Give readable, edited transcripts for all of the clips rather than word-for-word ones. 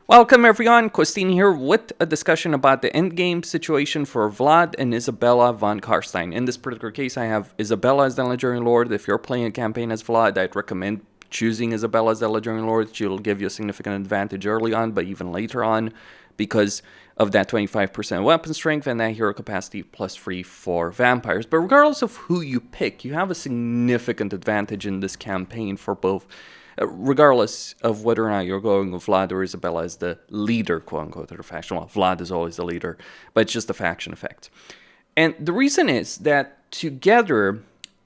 Welcome everyone, Christine here with a discussion about the endgame situation for Vlad and Isabella von Karstein. In this particular case, I have Isabella as the Legendary Lord. If you're playing a campaign as Vlad, I'd recommend choosing Isabella as the Legendary Lord. She'll give you a significant advantage early on, but even later on, because of that 25% weapon strength and that hero capacity +3 for vampires. But regardless of who you pick, you have a significant advantage in this campaign for both, regardless of whether or not you're going with Vlad or Isabella as the leader, quote-unquote, of the faction. Well, Vlad is always the leader, but it's just a faction effect. And the reason is that together,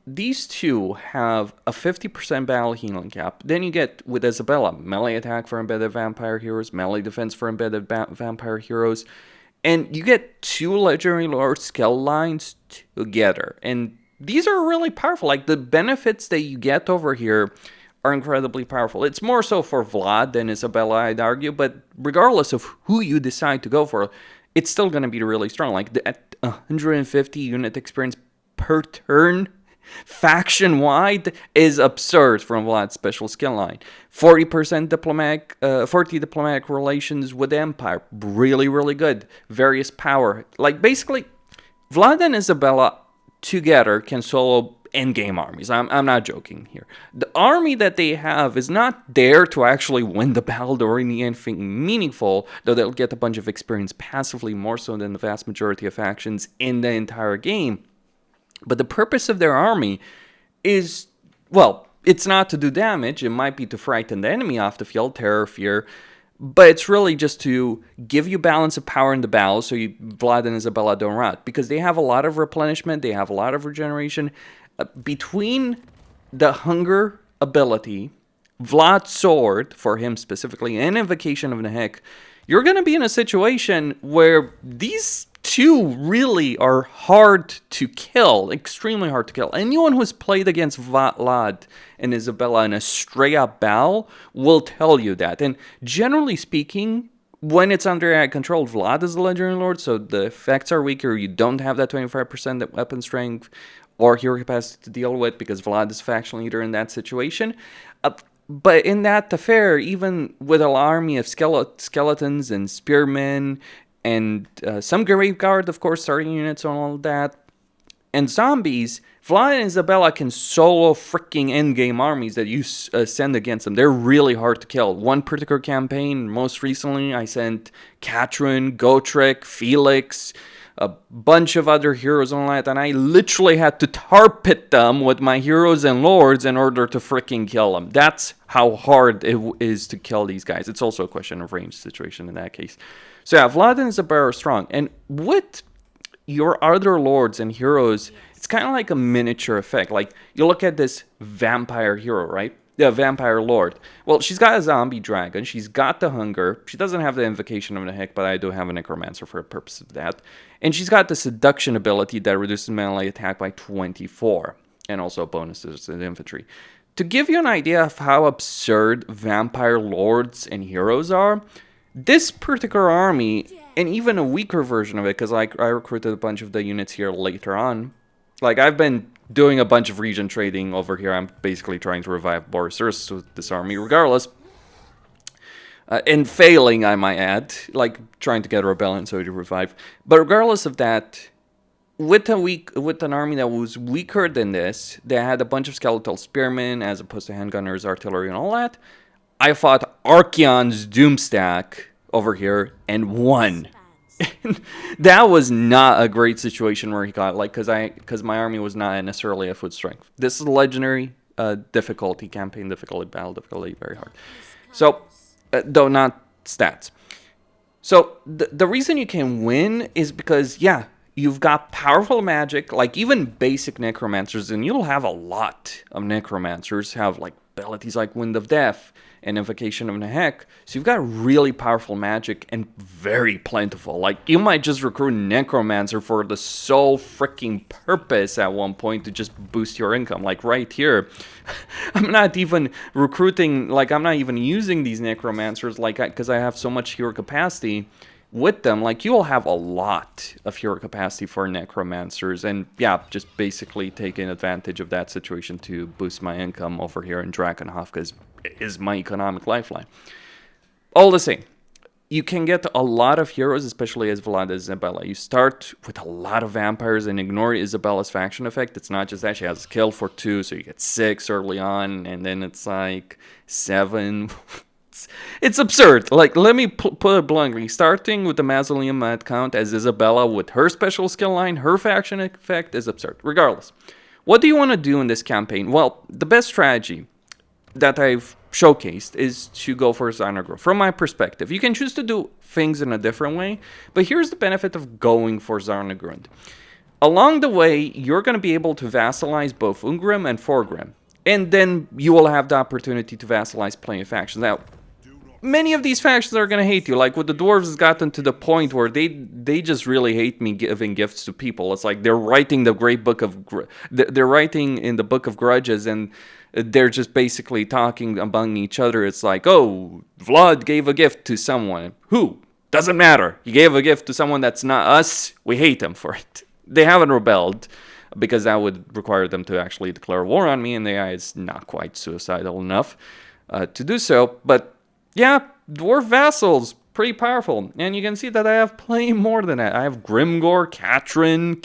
these two have a 50% battle healing cap. Then you get, with Isabella, melee attack for embedded vampire heroes, melee defense for embedded vampire heroes, and you get two Legendary Lord skill lines together. And these are really powerful. Like, the benefits that you get over here are incredibly powerful. It's more so for Vlad than Isabella, I'd argue, but regardless of who you decide to go for, it's still going to be really strong. Like, at 150 unit experience per turn, faction-wide, is absurd from Vlad's special skill line. 40% diplomatic, 40 diplomatic relations with the Empire, really, really good. Various power. Like, basically, Vlad and Isabella together can solo endgame armies. I'm not joking here. The army that they have is not there to actually win the battle or anything meaningful, though they'll get a bunch of experience passively, more so than the vast majority of factions in the entire game. But the purpose of their army is, well, it's not to do damage. It might be to frighten the enemy off the field, terror, fear, but it's really just to give you balance of power in the battle so Vlad and Isabella don't rot. Because they have a lot of replenishment, they have a lot of regeneration. Between the hunger ability, Vlad's sword, for him specifically, and Invocation of Nehek, you're going to be in a situation where these two really are hard to kill, extremely hard to kill. Anyone who's played against Vlad and Isabella in a straight-up battle will tell you that. And generally speaking, when it's under AI control, Vlad is the Legendary Lord, so the effects are weaker. You don't have that 25% weapon strength or hero capacity to deal with because Vlad is faction leader in that situation. But in that affair, even with an army of skeletons and spearmen and some Graveguard, of course, starting units and all of that, and zombies, Vlad and Isabella can solo freaking endgame armies that you send against them. They're really hard to kill. One particular campaign, most recently, I sent Katrin, Gotrek, Felix, a bunch of other heroes on that, and I literally had to tar pit them with my heroes and lords in order to freaking kill them. That's how hard it is to kill these guys. It's also a question of range situation in that case. So yeah, Vlad and Isabella are strong. And with your other lords and heroes, it's kind of like a miniature effect. Like, you look at this vampire hero, right? The vampire lord. Well, she's got a zombie dragon. She's got the hunger. She doesn't have the Invocation of Nehek, but I do have a necromancer for the purpose of that. And she's got the seduction ability that reduces melee attack by 24. And also bonuses to the infantry. To give you an idea of how absurd vampire lords and heroes are, this particular army, and even a weaker version of it, because I recruited a bunch of the units here later on. Like, I've been doing a bunch of region trading over here. I'm basically trying to revive Borisurs with this army regardless. And failing, I might add. Like, trying to get a rebellion so to revive. But regardless of that, with an army that was weaker than this, they had a bunch of skeletal spearmen as opposed to handgunners, artillery, and all that. I fought Archeon's Doomstack over here and won. That was not a great situation where he got, like, because my army was not necessarily at foot strength. This is legendary difficulty, campaign difficulty, battle difficulty, very hard. So, though not stats. So the reason you can win is because, yeah, you've got powerful magic, like even basic necromancers, and you'll have a lot of necromancers have like abilities like Wind of Death and Invocation of Nehek. So you've got really powerful magic and very plentiful. Like, you might just recruit Necromancer for the sole freaking purpose at one point to just boost your income. Like right here, I'm not even recruiting, like I'm not even using these Necromancers, like, because I have so much hero capacity with them. Like, you'll have a lot of hero capacity for Necromancers, and yeah, just basically taking advantage of that situation to boost my income over here in Drakenhof, because it is my economic lifeline. All the same, you can get a lot of heroes, especially as Vlad and Isabella. You start with a lot of vampires and ignore Isabella's faction effect. It's not just that she has a skill for 2, so you get 6 early on, and then it's like 7. It's absurd. Like, let me put it bluntly. Starting with the Mausoleum Mad Count as Isabella with her special skill line, her faction effect is absurd. Regardless, what do you want to do in this campaign? Well, the best strategy that I've showcased is to go for Zar-Nund. From my perspective, you can choose to do things in a different way, but here's the benefit of going for Zar-Nund. Along the way, you're going to be able to vassalize both Ungrim and Forgrim, and then you will have the opportunity to vassalize plenty of factions. Now, many of these factions are going to hate you. Like, with the dwarves, it's gotten to the point where they just really hate me giving gifts to people. It's like they're writing the great book of... They're writing in the Book of Grudges, and they're just basically talking among each other. It's like, oh, Vlad gave a gift to someone. Who? Doesn't matter. He gave a gift to someone that's not us. We hate him for it. They haven't rebelled, because that would require them to actually declare war on me, and the AI is not quite suicidal enough to do so. But yeah, dwarf vassals, pretty powerful. And you can see that I have plenty more than that. I have Grimgor, Katrin,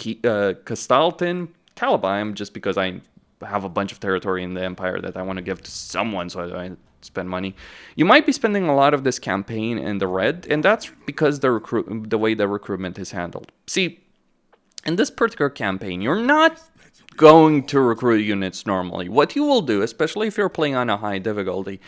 Castalton, Caliban, just because I have a bunch of territory in the Empire that I want to give to someone, so I spend money. You might be spending a lot of this campaign in the red, and that's because the way the recruitment is handled. See, in this particular campaign, you're not going to recruit units normally. What you will do, especially if you're playing on a high difficulty,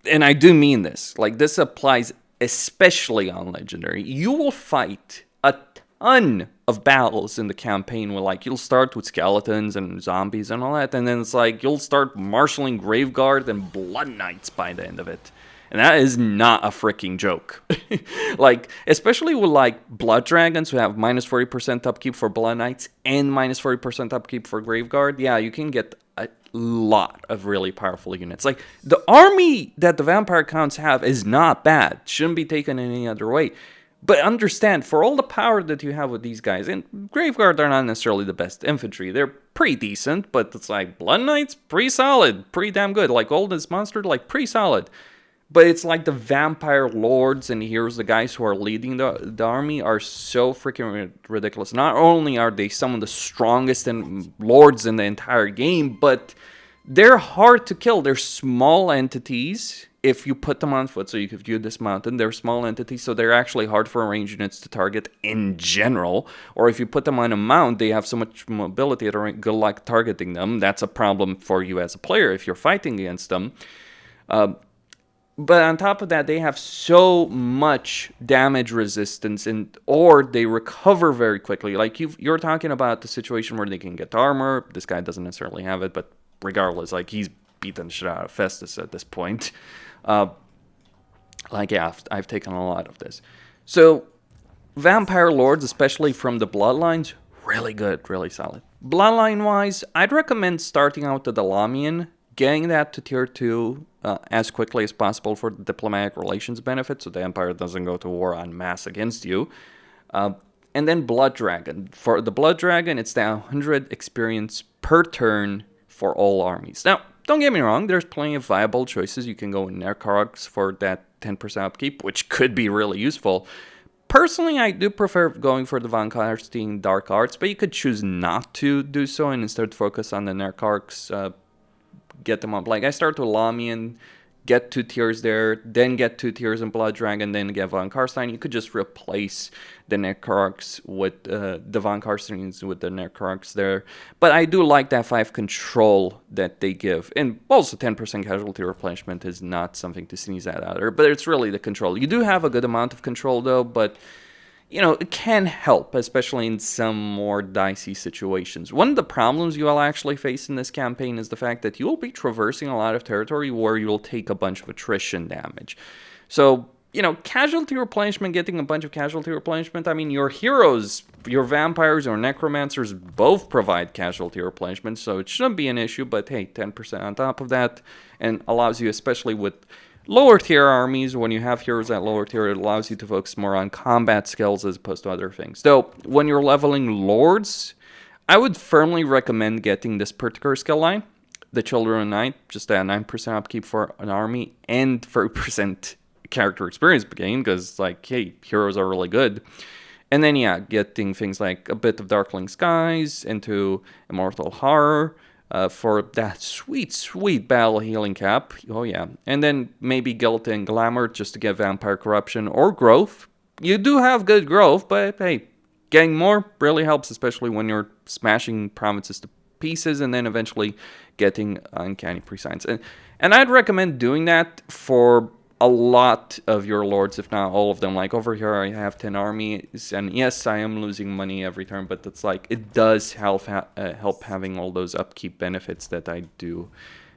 and I do mean this, like this applies especially on Legendary, you will fight a ton of battles in the campaign where, like, you'll start with skeletons and zombies and all that, and then it's like you'll start marshaling Graveguard and Blood Knights by the end of it. And that is not a freaking joke. Like, especially with, like, Blood Dragons who have minus 40% upkeep for Blood Knights and minus 40% upkeep for Graveguard. Yeah, you can get a lot of really powerful units. Like, the army that the Vampire Counts have is not bad. Shouldn't be taken any other way. But understand, for all the power that you have with these guys, and Graveguard are not necessarily the best infantry. They're pretty decent, but it's like Blood Knights, pretty solid. Pretty damn good. Like, Oldest Monster, like, pretty solid. But it's like the vampire lords and heroes, the guys who are leading the army, are so freaking ridiculous. Not only are they some of the strongest lords in the entire game, but they're hard to kill. They're small entities if you put them on foot. So you could view this mountain. They're small entities, so they're actually hard for ranged units to target in general. Or if you put them on a mount, they have so much mobility that good luck targeting them. That's a problem for you as a player if you're fighting against them. But on top of that, they have so much damage resistance, or they recover very quickly. Like, you're talking about the situation where they can get armor. This guy doesn't necessarily have it, but regardless, like, he's beaten the shit out of Festus at this point. Like, yeah, I've taken a lot of this. So, Vampire Lords, especially from the bloodlines, really good, really solid. Bloodline-wise, I'd recommend starting out with the Lamian, getting that to tier 2 as quickly as possible for the diplomatic relations benefit, so the Empire doesn't go to war en masse against you. And then Blood Dragon. For the Blood Dragon, it's the 100 experience per turn for all armies. Now, don't get me wrong, there's plenty of viable choices. You can go in Necrogs for that 10% upkeep, which could be really useful. Personally, I do prefer going for the Von Karstein Dark Arts, but you could choose not to do so and instead focus on the Necrogs, get them up. Like, I start with Lamian, get 2 tiers there, then get 2 tiers in Blood Dragon, then get Von Karstein. You could just replace the Necrogs with the Von Karsteins with the Necrogs there. But I do like that 5 control that they give. And also 10% casualty replenishment is not something to sneeze at either, but it's really the control. You do have a good amount of control though, but you know, it can help, especially in some more dicey situations. One of the problems you will actually face in this campaign is the fact that you will be traversing a lot of territory where you will take a bunch of attrition damage. So, you know, casualty replenishment, getting a bunch of casualty replenishment, I mean, your heroes, your vampires or necromancers both provide casualty replenishment, so it shouldn't be an issue, but hey, 10% on top of that, and allows you, especially with lower tier armies, when you have heroes at lower tier, it allows you to focus more on combat skills as opposed to other things. Though, when you're leveling lords, I would firmly recommend getting this particular skill line, the Children of Night, just a 9% upkeep for an army, and 30% character experience gain, because, like, hey, heroes are really good. And then, yeah, getting things like a bit of Darkling Skies into Immortal Horror for that sweet, sweet battle healing cap. Oh, yeah. And then maybe Guilt and Glamour just to get Vampire Corruption or Growth. You do have good growth, but hey, getting more really helps, especially when you're smashing provinces to pieces and then eventually getting Uncanny Prescience. And I'd recommend doing that for a lot of your lords, if not all of them. Like over here, I have 10 armies, and yes, I am losing money every turn, but it's like, it does help having all those upkeep benefits that I do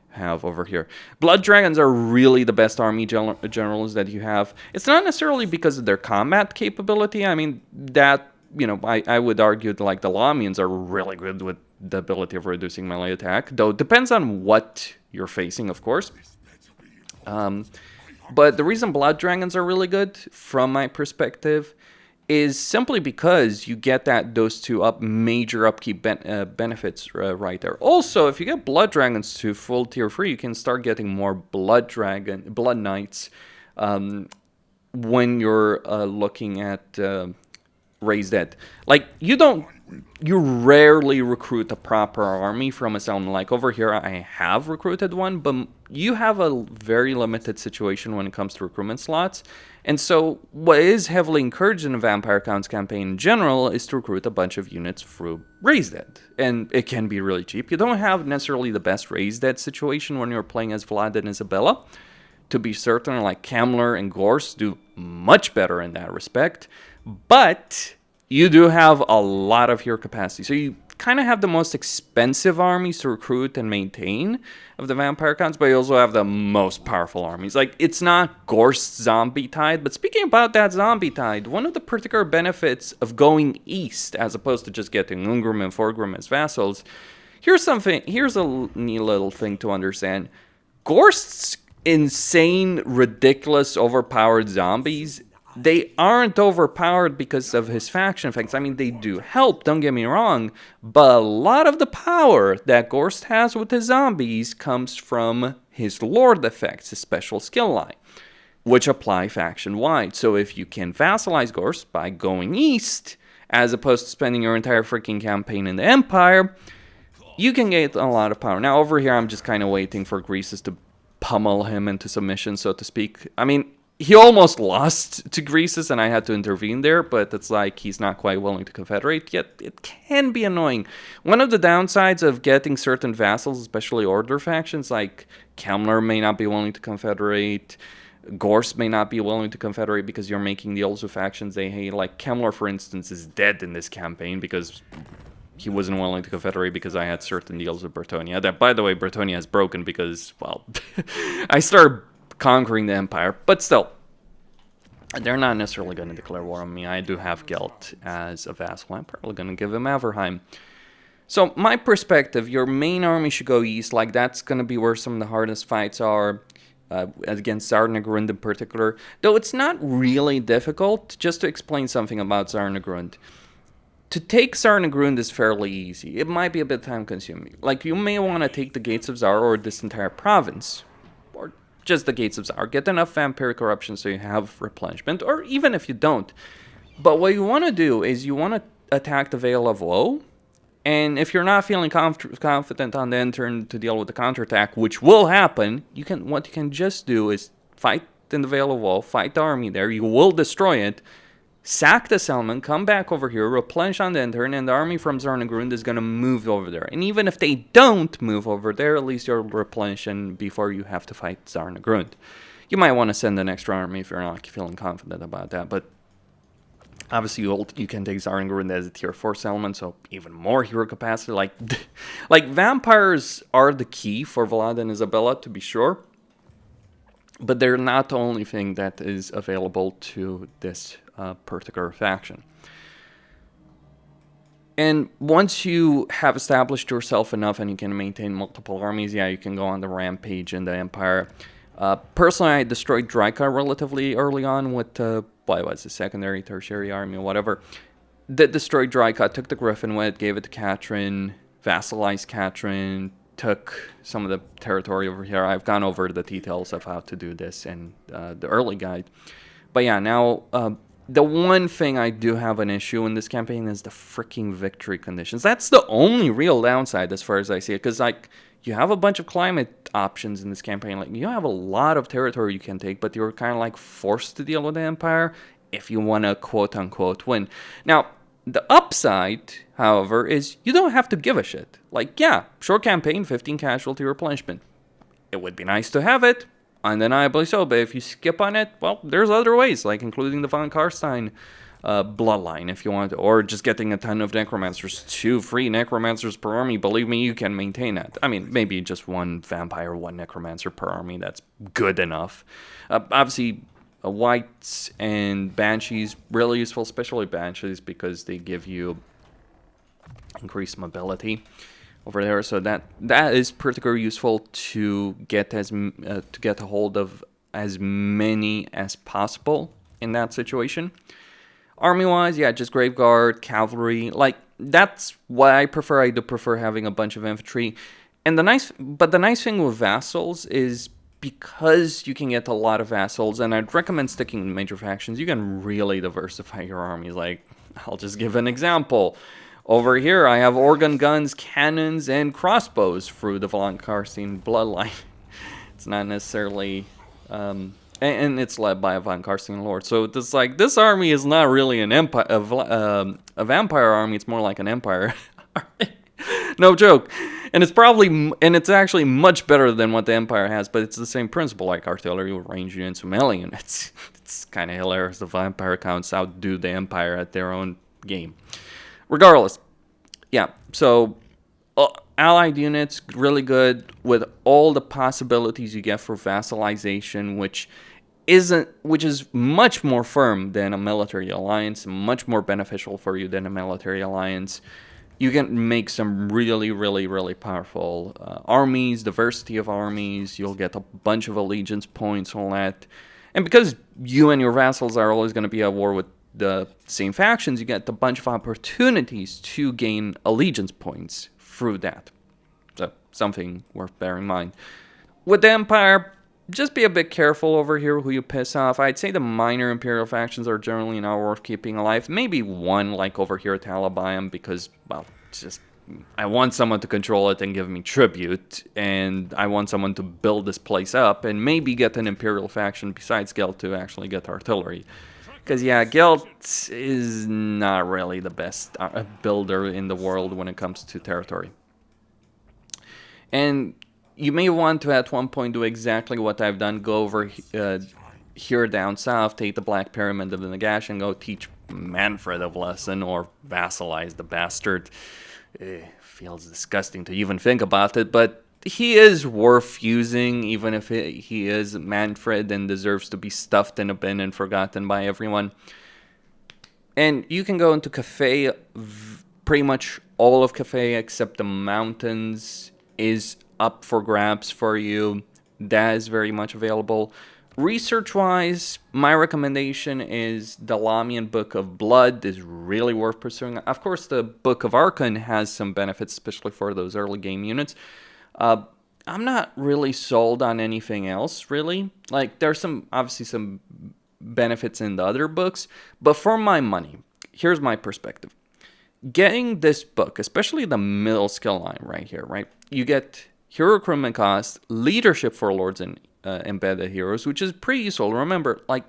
have over here. Blood Dragons are really the best army generals that you have. It's not necessarily because of their combat capability. I mean, that, you know, I would argue that, like, the Lamians are really good with the ability of reducing melee attack, though it depends on what you're facing, of course. But the reason Blood Dragons are really good, from my perspective, is simply because you get those two major upkeep benefits right there. Also, if you get Blood Dragons to full tier 3, you can start getting more Blood Knights when you're looking at Raise Dead. Like, you rarely recruit a proper army from a settlement. Like over here, I have recruited one, but you have a very limited situation when it comes to recruitment slots. And so what is heavily encouraged in a Vampire Counts campaign in general is to recruit a bunch of units through Raise Dead. And it can be really cheap. You don't have necessarily the best Raise Dead situation when you're playing as Vlad and Isabella. To be certain, like Kamler and Gorse do much better in that respect. But you do have a lot of hero capacity. So you kind of have the most expensive armies to recruit and maintain of the Vampire Counts, but you also have the most powerful armies. Like, it's not Gorse Zombie Tide, but speaking about that Zombie Tide, one of the particular benefits of going east, as opposed to just getting Ungrim and Forgrim as vassals, here's a neat little thing to understand. Gorse's insane, ridiculous, overpowered zombies, they aren't overpowered because of his faction effects. I mean, they do help, don't get me wrong, but a lot of the power that Gorst has with his zombies comes from his Lord effects, his special skill line, which apply faction-wide. So if you can vassalize Gorst by going east, as opposed to spending your entire freaking campaign in the Empire, you can get a lot of power. Now, over here, I'm just kind of waiting for Greases to pummel him into submission, so to speak. I mean, he almost lost to Greases, and I had to intervene there, but it's like he's not quite willing to confederate yet. It can be annoying. One of the downsides of getting certain vassals, especially Order factions, like Kamler may not be willing to confederate, Gorse may not be willing to confederate because you're making deals with factions they hate. Like Kamler, for instance, is dead in this campaign because he wasn't willing to confederate because I had certain deals with Bretonnia. That, by the way, Bretonnia is broken because, well, I started conquering the Empire, but still, they're not necessarily going to declare war on me. I do have Gelt as a vassal. I'm probably going to give him Averheim. So, my perspective, your main army should go east. Like, that's going to be where some of the hardest fights are, against Zar-Nund in particular. Though it's not really difficult. Just to explain something about Zar-Nund. To take Zar-Nund is fairly easy. It might be a bit time-consuming. Like, you may want to take the Gates of Zar or this entire province, or just the Gates of Zar. Get enough vampiric corruption so you have replenishment, or even if you don't. But what you want to do is you want to attack the Veil of Woe, and if you're not feeling confident on the end turn to deal with the counterattack, which will happen, what you can just do is fight in the Veil of Woe, fight the army there, you will destroy it, sack the settlement, come back over here, replenish on the end turn, and the army from Zar-Nund is going to move over there. And even if they don't move over there, at least you'll replenish before you have to fight Zar-Nund. You might want to send an extra army if you're not feeling confident about that, but obviously you can take Zar-Nund as a tier 4 settlement, so even more hero capacity. Like vampires are the key for Vlad and Isabella, to be sure, but they're not the only thing that is available to this particular faction. And once you have established yourself enough and you can maintain multiple armies, yeah, you can go on the rampage in the Empire. Personally, I destroyed Draika relatively early on with, what was it, secondary, tertiary army, or whatever. That destroyed Draika, took the Griffin with it, gave it to Katrin, vassalized Katrin, took some of the territory over here. I've gone over the details of how to do this in the early guide. But yeah, now the one thing I do have an issue in this campaign is the freaking victory conditions. That's the only real downside as far as I see it. Because, like, you have a bunch of climate options in this campaign. Like, you have a lot of territory you can take, but you're kind of, like, forced to deal with the Empire if you want to, quote-unquote, win. Now, the upside, however, is you don't have to give a shit. Like, yeah, short campaign, 15 casualty replenishment. It would be nice to have it. Undeniably so, but if you skip on it, well, there's other ways, like including the von Karstein bloodline if you want, or just getting a ton of necromancers. 2 free necromancers per army, believe me, you can maintain that. I mean, maybe just 1 vampire, 1 necromancer per army, that's good enough. Obviously, whites and banshees, really useful, especially banshees, because they give you increased mobility over there, so that is particularly useful to get a hold of as many as possible in that situation. Army wise, yeah, just Graveguard, cavalry, like that's what I prefer. I do prefer having a bunch of infantry, and the nice thing with vassals is because you can get a lot of vassals, and I'd recommend sticking in major factions. You can really diversify your armies. Like, I'll just give an example. Over here, I have organ guns, cannons, and crossbows through the von Karstein bloodline. It's not necessarily... and it's led by a von Karstein lord. So it's like, this army is not really an empire, a vampire army. It's more like an empire army. No joke. And it's actually much better than what the Empire has, but it's the same principle, like artillery, range units, melee units. It's kind of hilarious. The vampire counts outdo the Empire at their own game. Regardless, yeah, so allied units, really good with all the possibilities you get for vassalization, which is much more firm than a military alliance, much more beneficial for you than a military alliance. You can make some really, really, really powerful armies, diversity of armies. You'll get a bunch of allegiance points, all that. And because you and your vassals are always going to be at war with the same factions, you get a bunch of opportunities to gain allegiance points through that. So, something worth bearing in mind. With the Empire, just be a bit careful over here who you piss off. I'd say the minor Imperial factions are generally not worth keeping alive. Maybe one, like over here at Talabayam, because, well, it's just... I want someone to control it and give me tribute, and I want someone to build this place up, and maybe get an Imperial faction besides Gelt to actually get artillery. Because, yeah, Gelt is not really the best builder in the world when it comes to territory. And you may want to, at one point, do exactly what I've done. Go over here down south, take the Black Pyramid of the Nagash, and go teach Manfred a lesson, or vassalize the bastard. Feels disgusting to even think about it, but he is worth using, even if he is Manfred and deserves to be stuffed in a bin and forgotten by everyone. And you can go into Cathay, pretty much all of Cathay except the mountains is up for grabs for you. That is very much available. Research-wise, my recommendation is the Lamian Book of Blood is really worth pursuing. Of course, the Book of Archon has some benefits, especially for those early game units. I'm not really sold on anything else, really. Like, there's obviously some benefits in the other books, but for my money, here's my perspective. Getting this book, especially the middle skill line right here, right? You get hero recruitment cost, leadership for lords and embedded heroes, which is pretty useful. Remember, like,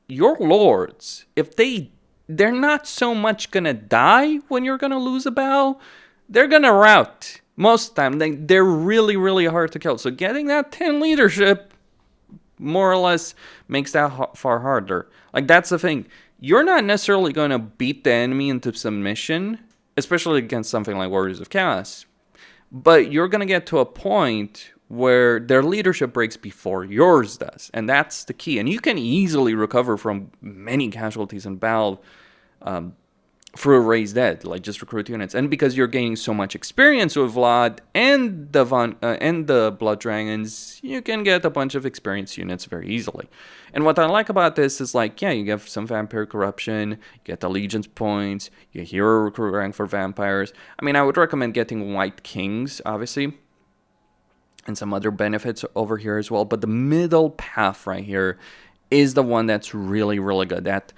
your lords, if they're not so much gonna die when you're gonna lose a battle, they're gonna rout. Most of the time, they're really, really hard to kill. So getting that 10 leadership, more or less, makes that far harder. Like, that's the thing. You're not necessarily going to beat the enemy into submission, especially against something like Warriors of Chaos. But you're going to get to a point where their leadership breaks before yours does. And that's the key. And you can easily recover from many casualties in battle through a raised dead, like just recruit units. And because you're gaining so much experience with Vlad and the Blood Dragons, you can get a bunch of experience units very easily. And what I like about this is, like, yeah, you get some vampire corruption, you get allegiance points, you hero recruit rank for vampires. I mean, I would recommend getting White Kings, obviously. and some other benefits over here as well. But the middle path right here is the one that's really, really good. That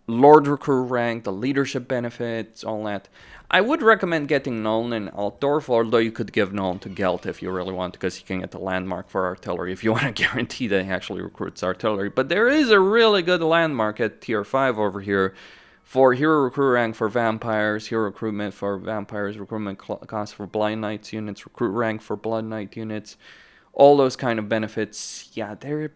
Lord Recruit rank, the leadership benefits, all that. I would recommend getting Nolan and Altdorf, although you could give Nolan to Gelt if you really want, because he can get the landmark for artillery if you want to guarantee that he actually recruits artillery. But there is a really good landmark at tier 5 over here for hero recruit rank for vampires, hero recruitment for vampires, recruitment cost for blind knights units, recruit rank for blood knight units, all those kind of benefits. Yeah, their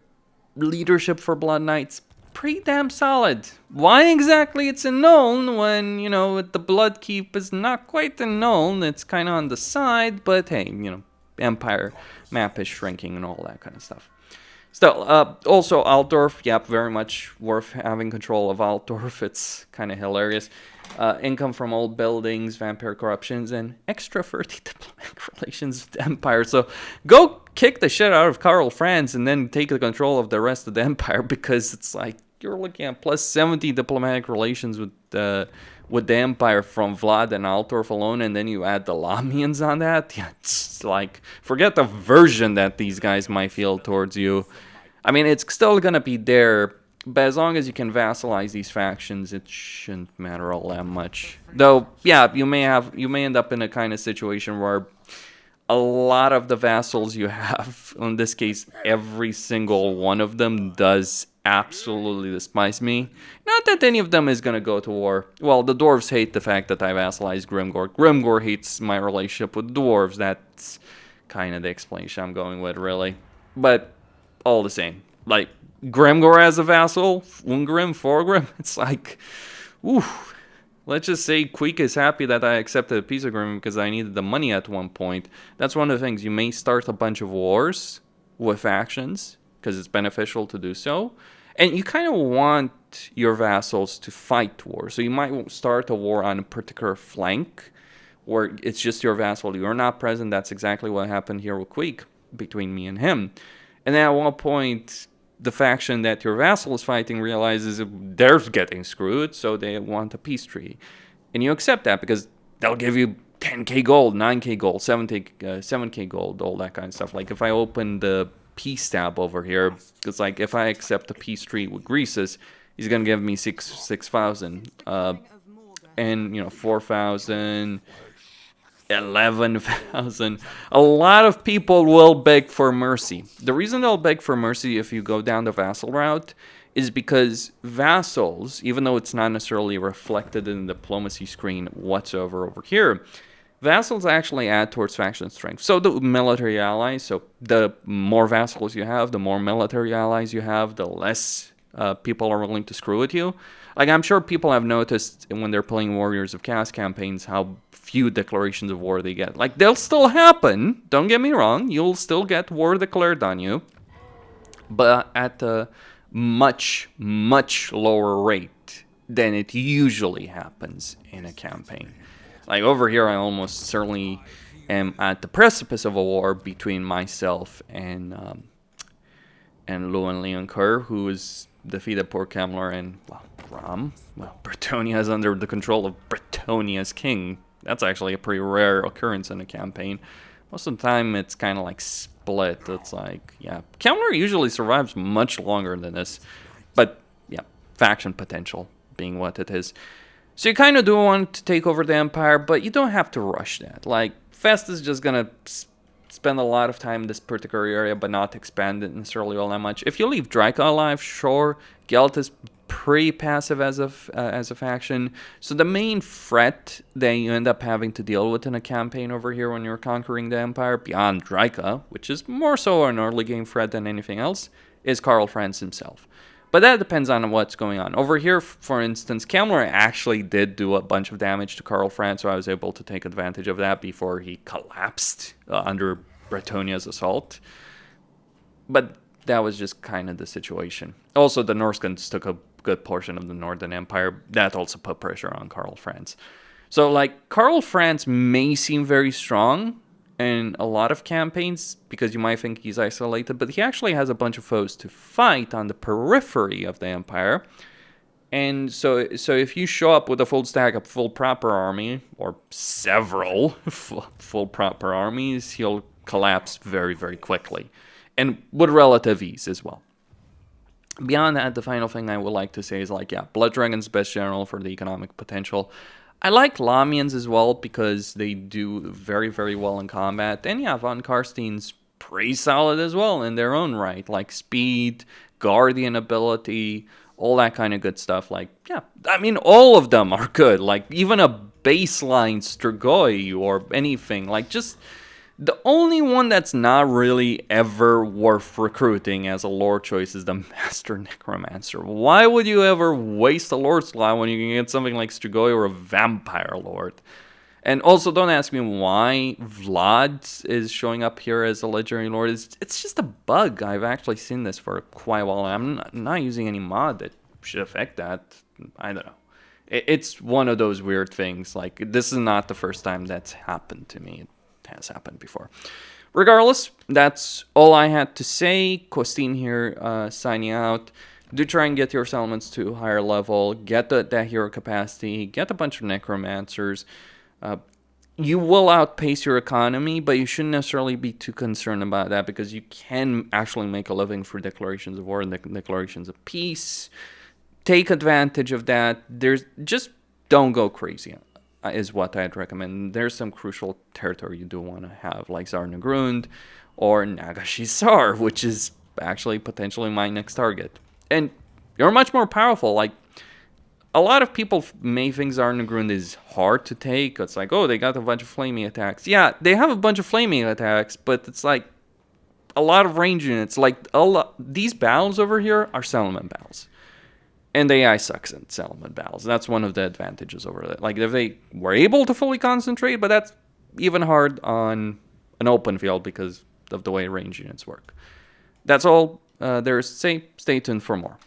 leadership for blood knights, pretty damn solid. Why exactly it's unknown when, you know, the blood keep is not quite unknown. It's kind of on the side, but hey, you know, Empire map is shrinking and all that kind of stuff. Still, also Altdorf, yep, very much worth having control of Altdorf. It's kind of hilarious. Income from old buildings, vampire corruptions, and extra 30 diplomatic relations with the Empire. So go kick the shit out of Karl Franz and then take the control of the rest of the Empire, because it's like you're looking at plus 70 diplomatic relations with the Empire from Vlad and Altdorf alone, and then you add the Lamians on that. Yeah, it's like, forget the version that these guys might feel towards you. I mean, it's still gonna be there, but as long as you can vassalize these factions, it shouldn't matter all that much. Though, yeah, you may end up in a kind of situation where a lot of the vassals you have, in this case, every single one of them does absolutely despise me. Not that any of them is going to go to war. Well, the dwarves hate the fact that I vassalized Grimgor. Grimgor hates my relationship with dwarves. That's kind of the explanation I'm going with, really. But all the same, like, Grimgor as a vassal, Ungrim, Forgrim, it's like, ooh. Let's just say Queek is happy that I accepted a peace agreement because I needed the money at one point. That's one of the things. You may start a bunch of wars with factions because it's beneficial to do so. And you kind of want your vassals to fight wars. So you might start a war on a particular flank where it's just your vassal. You're not present. That's exactly what happened here with Queek between me and him. And then at one point, the faction that your vassal is fighting realizes they're getting screwed, so they want a peace treaty. And you accept that because they'll give you 10k gold, 9k gold, 7k gold, all that kind of stuff. Like if I open the peace tab over here, it's like if I accept a peace treaty with Greece, he's going to give me 6,000. And, you know, 4,000... 11,000. A lot of people will beg for mercy. The reason they'll beg for mercy if you go down the vassal route is because vassals, even though it's not necessarily reflected in the diplomacy screen whatsoever over here, vassals actually add towards faction strength. So the military allies, so the more vassals you have, the more military allies you have, the less people are willing to screw with you. Like, I'm sure people have noticed when they're playing Warriors of Chaos campaigns how few declarations of war they get. Like, they'll still happen, don't get me wrong, you'll still get war declared on you, but at a much, much lower rate than it usually happens in a campaign. Like, over here, I almost certainly am at the precipice of a war between myself and Lewin Leon Kerr, who is defeated poor Kemler and, well, Ram. Well, Bretonia is under the control of Bretonia's king. That's actually a pretty rare occurrence in a campaign. Most of the time, it's kind of like split. It's like, yeah, Kemler usually survives much longer than this. But, yeah, faction potential being what it is. So you kind of do want to take over the Empire, but you don't have to rush that. Like, Fest is just going to spend a lot of time in this particular area, but not expand it necessarily all that much. If you leave Draika alive, sure. Gelt is pretty passive as a faction. So the main threat that you end up having to deal with in a campaign over here when you're conquering the Empire, beyond Draika, which is more so an early game threat than anything else, is Karl Franz himself. But that depends on what's going on. Over here, for instance, Kemler actually did do a bunch of damage to Karl Franz, so I was able to take advantage of that before he collapsed under Bretonia's assault. But that was just kind of the situation. Also, the Norskans took a good portion of the Northern Empire. That also put pressure on Karl Franz. So, like, Karl Franz may seem very strong in a lot of campaigns because you might think he's isolated, but he actually has a bunch of foes to fight on the periphery of the Empire. And so if you show up with a full stack of full proper army, or several full proper armies, he'll collapse very, very quickly. And with relative ease as well. Beyond that, the final thing I would like to say is like, yeah, Blood Dragon's best general for the economic potential. I like Lamians as well because they do very, very well in combat. And yeah, Von Karstein's pretty solid as well in their own right. Like speed, guardian ability, all that kind of good stuff. Like, yeah, I mean, all of them are good. Like, even a baseline Strigoi or anything. Like, just the only one that's not really ever worth recruiting as a lore choice is the Master Necromancer. Why would you ever waste a lord slot when you can get something like Strigoi or a Vampire Lord? And also, don't ask me why Vlad is showing up here as a Legendary Lord. It's just a bug. I've actually seen this for quite a while. I'm not using any mod that should affect that. I don't know. It's one of those weird things. Like, this is not the first time that's happened to me. Has happened before. Regardless, that's all I had to say. Costin here signing out. Do try and get your settlements to a higher level. Get that hero capacity. Get a bunch of necromancers. You will outpace your economy, but you shouldn't necessarily be too concerned about that because you can actually make a living through declarations of war and declarations of peace. Take advantage of that. Just don't go crazy. Is what I'd recommend. There's some crucial territory you do want to have, like Zar-Nund or Nagashisar, which is actually potentially my next target. And you're much more powerful. Like, a lot of people may think Zar-Nund is hard to take. It's like, oh, they got a bunch of flaming attacks. Yeah, they have a bunch of flaming attacks, but it's like a lot of range units. Like, these battles over here are settlement battles. And the AI sucks in settlement battles. That's one of the advantages over that. Like, if they were able to fully concentrate, but that's even hard on an open field because of the way range units work. That's all there is to say. Stay tuned for more.